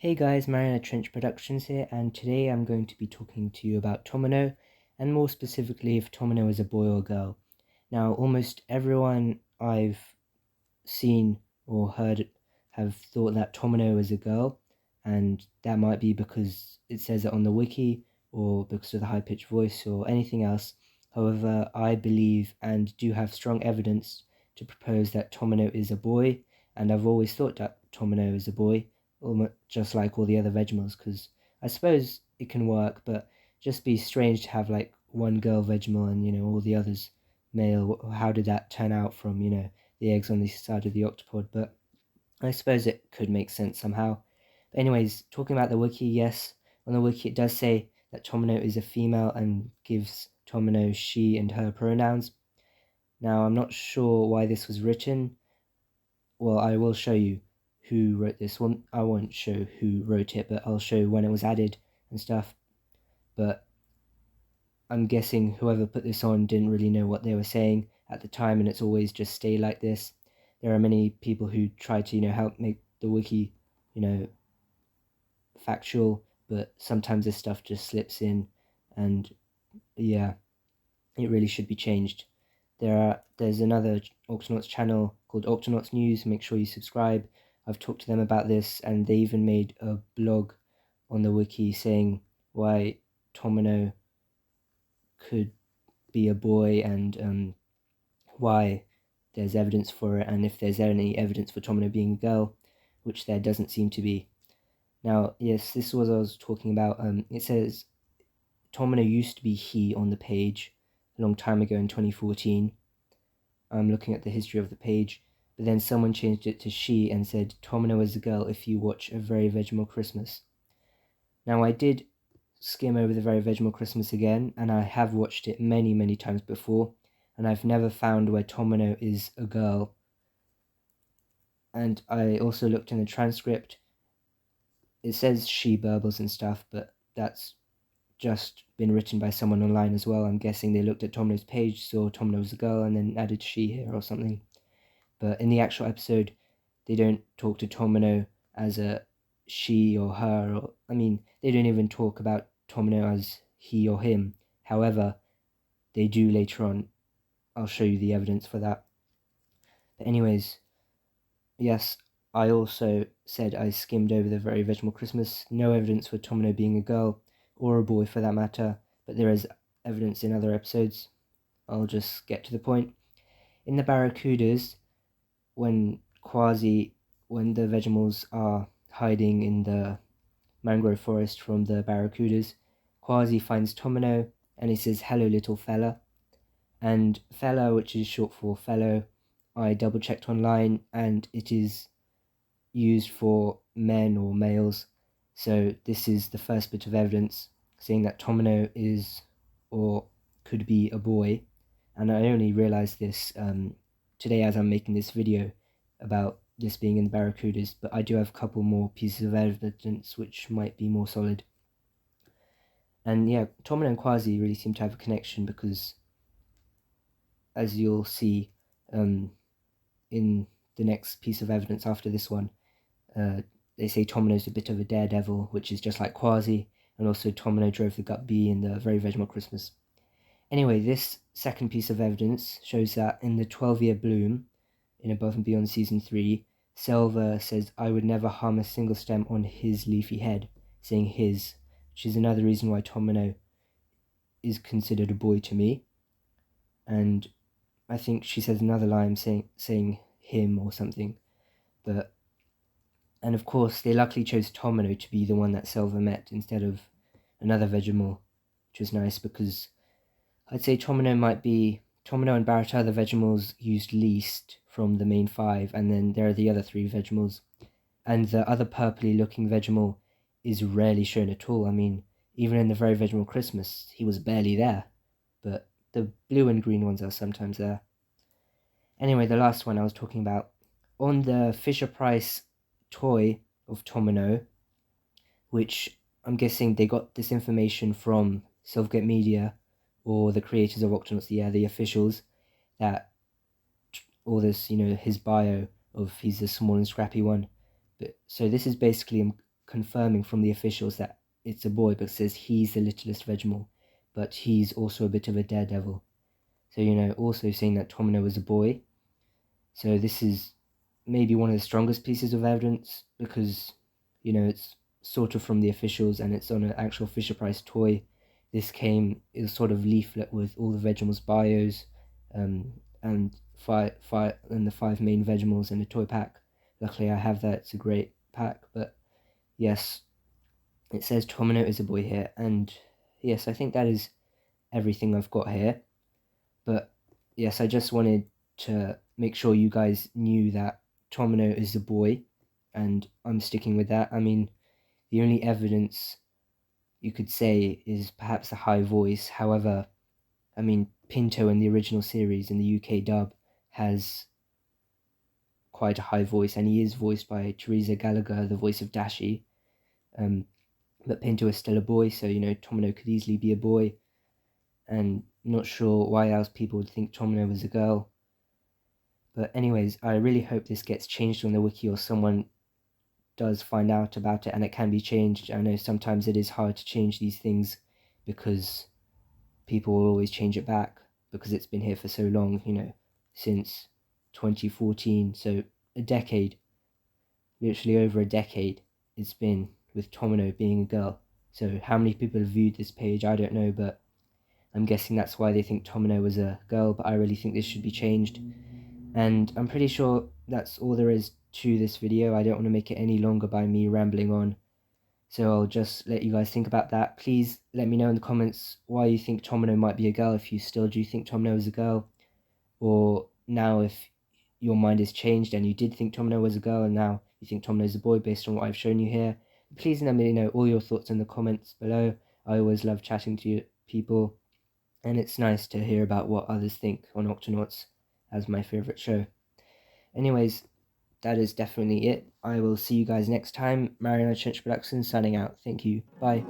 Hey guys, Marina Trench Productions here, and today I'm going to be talking to you about Tominnow, and more specifically if Tominnow is a boy or girl. Now, almost everyone I've seen or heard have thought that Tominnow is a girl, and that might be because it says it on the wiki, or because of the high-pitched voice, or anything else. However, I believe and do have strong evidence to propose that Tominnow is a boy, and I've always thought that Tominnow is a boy, just like all the other Vegimals, because I suppose it can work, but just be strange to have like one girl Vegimal and all the others male. How did that turn out from the eggs on the side of the octopod? But I suppose it could make sense somehow. But anyways, talking about the wiki, yes, on the wiki it does say that Tominnow is a female and gives Tominnow she and her pronouns. Now, I'm not sure why this was written. Well, I will show you who wrote this one. I won't show who wrote it, but I'll show when it was added and stuff. But I'm guessing whoever put this on didn't really know what they were saying at the time, and it's always just stay like this. There are many people who try to help make the wiki factual, but sometimes this stuff just slips in, and yeah, it really should be changed. There's another Octonauts channel called Octonauts News. Make sure you subscribe. I've talked to them about this, and they even made a blog on the wiki saying why Tominnow could be a boy, and why there's evidence for it, and if there's any evidence for Tominnow being a girl, which there doesn't seem to be. Now, yes, this was what I was talking about. It says Tominnow used to be he on the page a long time ago in 2014. I'm looking at the history of the page, but then someone changed it to she and said Tominnow is a girl if you watch A Very Vegimal Christmas. Now, I did skim over The Very Vegimal Christmas again, and I have watched it many times before, and I've never found where Tominnow is a girl. And I also looked in the transcript. It says she burbles and stuff, but that's just been written by someone online as well. I'm guessing they looked at Tominnow's page, saw Tominnow was a girl, and then added she here or something. But in the actual episode, they don't talk to Tominnow as a she or her, or they don't even talk about Tominnow as he or him. However, they do later on. I'll show you the evidence for that. But anyways, yes, I also said I skimmed over The Very Vegimal Christmas. No evidence for Tominnow being a girl, or a boy for that matter, but there is evidence in other episodes. I'll just get to the point. In the Barracudas, when the Vegimals are hiding in the mangrove forest from the Barracudas, Quasi finds Tominnow and he says, "Hello, little fella." And fella, which is short for fellow, I double checked online, and it is used for men or males. So this is the first bit of evidence saying that Tominnow is or could be a boy. And I only realized this today as I'm making this video about this being in the Barracudas, but I do have a couple more pieces of evidence which might be more solid. And yeah, Tominnow and Quasi really seem to have a connection because, as you'll see in the next piece of evidence after this one, they say Tominnow's a bit of a daredevil, which is just like Quasi, and also Tominnow drove the Gut Bee in The Very Vegimal Christmas. Anyway, this second piece of evidence shows that in the 12-year bloom, in Above and Beyond Season 3, Selva says, "I would never harm a single stem on his leafy head," saying his, which is another reason why Tominnow is considered a boy to me. And I think she says another line saying him or something. And of course, they luckily chose Tominnow to be the one that Selva met instead of another Vegimal, which was nice because I'd say Tominnow and Barrett are the Vegimals used least from the main five, and then there are the other three Vegimals. And the other purpley looking Vegimal is rarely shown at all. Even in The Very Vegimal Christmas, he was barely there, but the blue and green ones are sometimes there. Anyway, the last one I was talking about, on the Fisher-Price toy of Tominnow, which I'm guessing they got this information from Silvergate Media, or the creators of Octonauts, the officials, that all this, his bio of he's a small and scrappy one. But so this is basically confirming from the officials that it's a boy, but says he's the littlest Vegimal, but he's also a bit of a daredevil. So, also saying that Tominnow was a boy. So this is maybe one of the strongest pieces of evidence because, it's sort of from the officials and it's on an actual Fisher-Price toy. This came in a sort of leaflet with all the Vegimal's bios, and the five main Vegimals in the toy pack. Luckily I have that, it's a great pack, but yes, it says Tominnow is a boy here, and yes, I think that is everything I've got here. But yes, I just wanted to make sure you guys knew that Tominnow is a boy, and I'm sticking with that. I mean, the only evidence you could say is perhaps a high voice. However, I mean, Pinto in the original series in the UK dub has quite a high voice, and he is voiced by Teresa Gallagher, the voice of Dashi. But Pinto is still a boy, so Tominnow could easily be a boy, and not sure why else people would think Tominnow was a girl. But anyways, I really hope this gets changed on the wiki, or someone does find out about it and it can be changed. I know sometimes it is hard to change these things because people will always change it back because it's been here for so long, since 2014. So a decade, literally over a decade, it's been with Tominnow being a girl. So how many people have viewed this page, I don't know, but I'm guessing that's why they think Tominnow was a girl, but I really think this should be changed. And I'm pretty sure that's all there is to this video. I don't want to make it any longer by me rambling on. So I'll just let you guys think about that. Please let me know in the comments why you think Tominnow might be a girl, if you still do think Tominnow is a girl. Or now if your mind has changed and you did think Tominnow was a girl and now you think Tominnow is a boy based on what I've shown you here. Please let me know all your thoughts in the comments below. I always love chatting to you people, and it's nice to hear about what others think on Octonauts as my favourite show. Anyways, that is definitely it. I will see you guys next time. Mariano Chinch Productions signing out. Thank you. Bye.